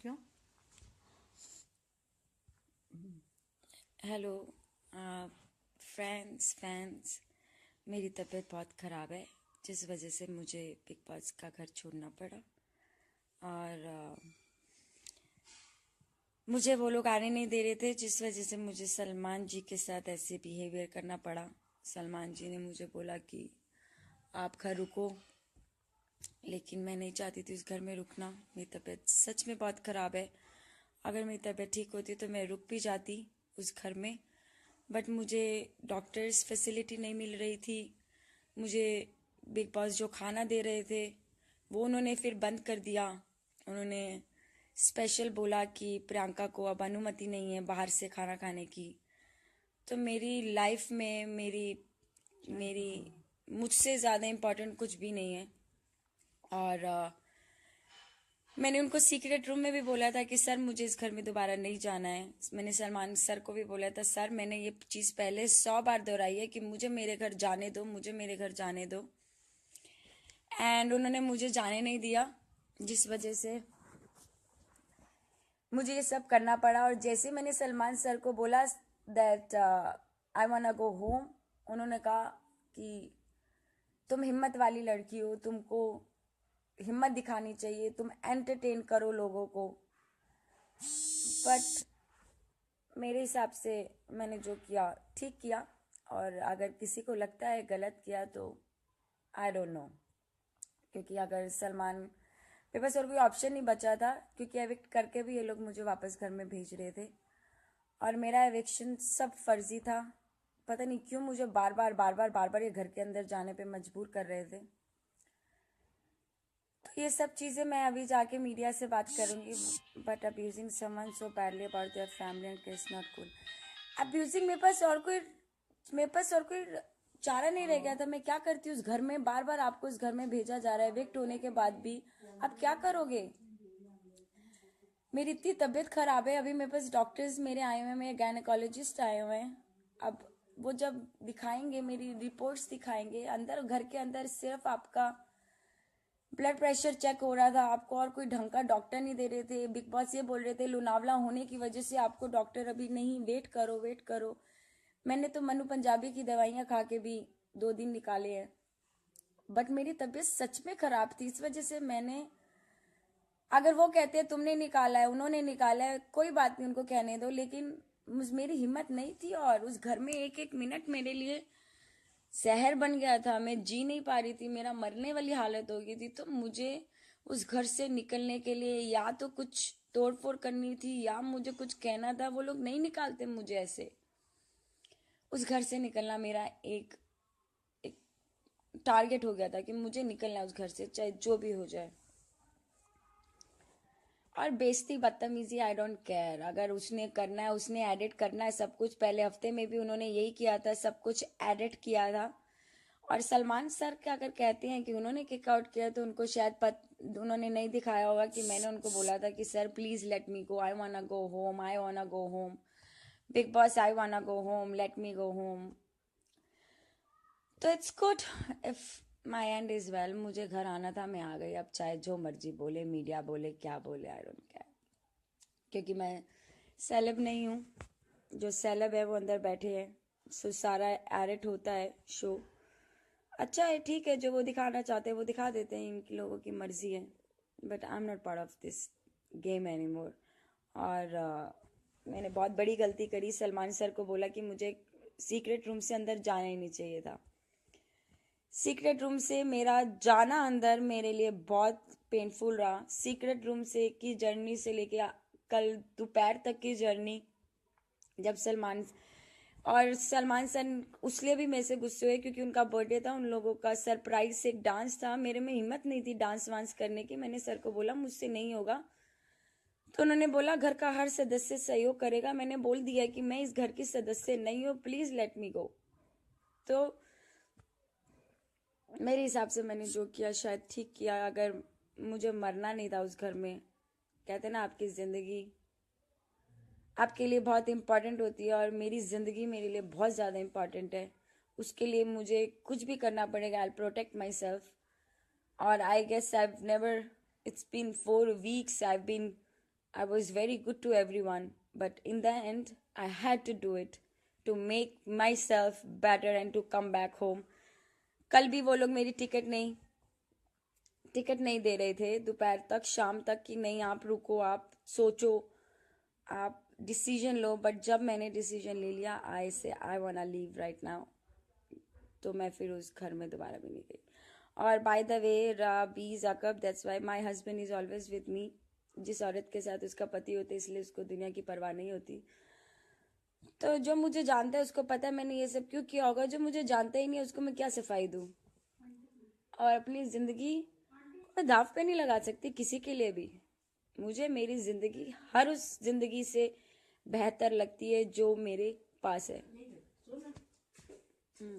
क्यों? Hello friends fans. मेरी तबीयत बहुत ख़राब है जिस वजह से मुझे बिग बॉस का घर छोड़ना पड़ा। और मुझे वो लोग आने नहीं दे रहे थे जिस वजह से मुझे सलमान जी के साथ ऐसे बिहेवियर करना पड़ा। सलमान जी ने मुझे बोला कि आप घर रुको, लेकिन मैं नहीं चाहती थी उस घर में रुकना। मेरी तबीयत सच में बहुत ख़राब है। अगर मेरी तबीयत ठीक होती तो मैं रुक भी जाती उस घर में, बट मुझे डॉक्टर्स फैसिलिटी नहीं मिल रही थी। मुझे बिग बॉस जो खाना दे रहे थे वो उन्होंने फिर बंद कर दिया। उन्होंने स्पेशल बोला कि प्रियंका को अब अनुमति नहीं है बाहर से खाना खाने की। तो मेरी लाइफ में मेरी मेरी मुझसे ज़्यादा इम्पोर्टेंट कुछ भी नहीं है। और मैंने उनको सीक्रेट रूम में भी बोला था कि सर मुझे इस घर में दोबारा नहीं जाना है। मैंने सलमान सर को भी बोला था, सर मैंने ये चीज़ पहले 100 बार दोहराई है कि मुझे मेरे घर जाने दो, मुझे मेरे घर जाने दो। एंड उन्होंने मुझे जाने नहीं दिया, जिस वजह से मुझे ये सब करना पड़ा। और जैसे मैंने सलमान सर को बोला that I want go home, उन्होंने कहा कि तुम हिम्मत वाली लड़की हो, तुमको हिम्मत दिखानी चाहिए, तुम एंटरटेन करो लोगों को। बट मेरे हिसाब से मैंने जो किया ठीक किया। और अगर किसी को लगता है गलत किया तो आई डोंट नो, क्योंकि अगर सलमान मेरे पास और कोई ऑप्शन नहीं बचा था, क्योंकि एविक्ट करके भी ये लोग मुझे वापस घर में भेज रहे थे। और मेरा एविक्शन सब फर्जी था। पता नहीं क्यों मुझे बार बार ये घर के अंदर जाने पे मजबूर कर रहे थे। तो ये सब चीज़ें मैं अभी जाके मीडिया से बात करूँगी। But abusing someone so badly about their family and is not cool. Abusing मेरे पास और कोई चारा नहीं रह गया था। मैं क्या करती उस घर में? बार बार आपको उस घर में भेजा जा रहा है विक्ट होने के बाद भी। अब क्या करोगे? मेरी इतनी तबीयत खराब है, अभी मेरे पास डॉक्टर्स मेरे आए हुए हैं, मेरे गायनेकोलॉजिस्ट आए हुए हैं। अब वो जब दिखाएंगे, मेरी रिपोर्ट्स दिखाएंगे, अंदर घर के अंदर सिर्फ आपका ब्लड प्रेशर चेक हो रहा था, आपको और कोई ढंग का डॉक्टर नहीं दे रहे थे। बिग बॉस ये बोल रहे थे लोनावला होने की वजह से आपको डॉक्टर अभी नहीं, वेट करो वेट करो। मैंने तो मनु पंजाबी की दवाइयाँ खा के भी 2 दिन निकाले हैं। बट मेरी तबीयत सच में खराब थी, इस वजह से मैंने, अगर वो कहते हैं तुमने निकाला है, उन्होंने निकाला है, कोई बात नहीं, उनको कहने दो। लेकिन मेरी हिम्मत नहीं थी, और उस घर में एक एक मिनट मेरे लिए जहर बन गया था। मैं जी नहीं पा रही थी, मेरा मरने वाली हालत हो गई थी। तो मुझे उस घर से निकलने के लिए या तो कुछ तोड़ फोड़ करनी थी या मुझे कुछ कहना था। वो लोग नहीं निकालते मुझे ऐसे। उस घर से निकलना मेरा एक टारगेट हो गया था कि मुझे निकलना है उस घर से, चाहे जो भी हो जाए। और बेइज्जती बदतमीजी आई डोंट केयर। अगर उसने करना है, उसने एडिट करना है सब कुछ। पहले हफ्ते में भी उन्होंने यही किया था, सब कुछ एडिट किया था। और सलमान सर क्या अगर कहते हैं कि उन्होंने किक आउट किया, तो उनको शायद उन्होंने नहीं दिखाया होगा कि मैंने उनको बोला था कि sir please let me go, I wanna go home, I wanna go home, Bigg Boss I wanna go home, let me go home. तो it's good if my end is well. मुझे घर आना था, मैं आ गई। अब चाहे जो मर्जी बोले, मीडिया बोले, क्या बोले, आई डोंट केयर, क्योंकि मैं सेलेब नहीं हूँ। जो सेलेब है वो अंदर बैठे हैं। सो सारा एडिट होता है शो। अच्छा है, ठीक है, जो वो दिखाना चाहते हैं वो दिखा देते हैं, इनकी लोगों की मर्जी है। But I am not part of this game any more. और मैंने बहुत बड़ी गलती करी। सलमान सर को बोला कि मुझे सीक्रेट रूम से अंदर जाना ही नहीं चाहिए था। सीक्रेट रूम से मेरा जाना अंदर मेरे लिए बहुत पेनफुल रहा। सीक्रेट रूम से की जर्नी से लेके कल दोपहर तक की जर्नी, जब सलमान सर उसलिए भी मेरे से गुस्से हुए क्योंकि उनका बर्थडे था। उन लोगों का सरप्राइज से एक डांस था, मेरे में हिम्मत नहीं थी डांस वांस करने की। मैंने सर को बोला मुझसे नहीं होगा, तो उन्होंने बोला घर का हर सदस्य सहयोग करेगा। मैंने बोल दिया कि मैं इस घर की सदस्य नहीं हूँ, प्लीज लेट मी गो। तो मेरे हिसाब से मैंने जो किया शायद ठीक किया। अगर मुझे मरना नहीं था उस घर में, कहते ना आपकी ज़िंदगी आपके लिए बहुत इम्पॉर्टेंट होती है, और मेरी ज़िंदगी मेरे लिए बहुत ज़्यादा इम्पॉर्टेंट है। उसके लिए मुझे कुछ भी करना पड़ेगा। I protect myself. और I guess I never, it's been 4 weeks I been I was very good to everyone, but in the end, I had to do it to make myself better and to come back home. कल भी वो लोग मेरी ticket नहीं दे रहे थे दोपहर तक शाम तक कि नहीं आप रुको, आप सोचो, आप डिसीजन लो। बट जब मैंने डिसीजन ले लिया, आई वांना लीव राइट नाउ, तो मैं फिर उस घर में दोबारा भी नहीं गई। और by the way, B Jacob, that's why my husband is always with me. जिस औरत के साथ उसका पति होता है, इसलिए उसको दुनिया की परवाह नहीं होती। तो जो मुझे जानता है उसको पता है मैंने ये सब क्यों किया होगा। जो मुझे जानता ही नहीं है उसको मैं क्या सफाई दूँ। और अपनी जिंदगी मैं दाव पे नहीं लगा सकती किसी के लिए भी। मुझे मेरी जिंदगी हर उस जिंदगी से बेहतर लगती है जो मेरे पास है।